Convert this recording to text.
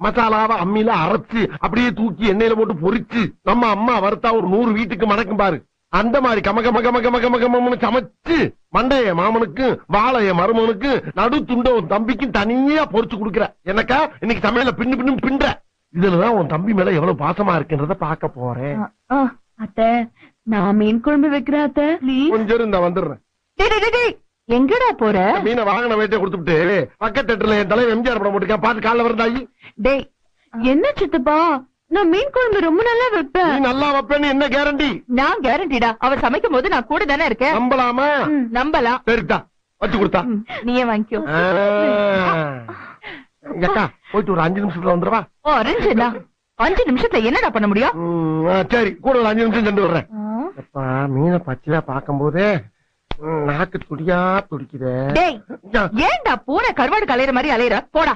மசாலாவை அம்மியில அரைச்சு அப்படியே தூக்கி எண்ணெயில போட்டு பொரிச்சு நம்ம அம்மா வறுத்தா ஒரு 100 வீட்டுக்கு மணக்கும் பாரு. அந்த மாதிரி கமகமகமகமகம சமைச்சு மண்டைய மாமனுக்கு வாழைய மருமனுக்கு நடு துண்ட உன் தம்பிக்கும் தனியா பொரிச்சு கொடுக்குற. எனக்கா இன்னைக்கு சமையல பின்னு பின்னு பின்ற. இதுலதான் உன் தம்பி மேல எவ்வளவு பாசமா இருக்குன்றத பாக்க போறேன். அத்தை நான் மீன் குழம்பு வைக்கிறேன் அத்தை. கொஞ்சம் இருந்தா வந்துடுறேன். எங்கடா போற? மீனை வாங்கின வேட்டை கொடுத்துட்டு பக்கத்து தேட்டர்ல என் தலைவர் எம்ஜிஆர் படம் போட்டுருக்கேன், பாத்து காலைல வரந்தாயி. டேய் என்ன சித்தப்பா, நான் மீன் குழம்பு ரொம்ப நல்லா வைப்பேன். நீ நல்லா வைப்பேன்னு என்ன கேரண்டி? நான் கேரண்டிடா, அவர் சமைக்கும் போது நான் கூட தானே இருக்கேன். நம்பலாமா? நம்பலாம். சரிதா வச்சு கொடுத்தா நீயே வாங்கிக்கோ. அக்கா போயிட்டு ஒரு 5 நிமிஷத்துல வந்துருவா. 5 நிமிஷத்துல என்னடா பண்ண முடியும்? சரி கூட ஒரு 5 நிமிஷம் சென்று வர்றேன். மீனை பச்சையா பாக்கும் போதே நாக்கு துடியா துடிக்குதே. ஏன்டா பூனை கருவாடு கலையிற மாதிரி அலையிற? போடா.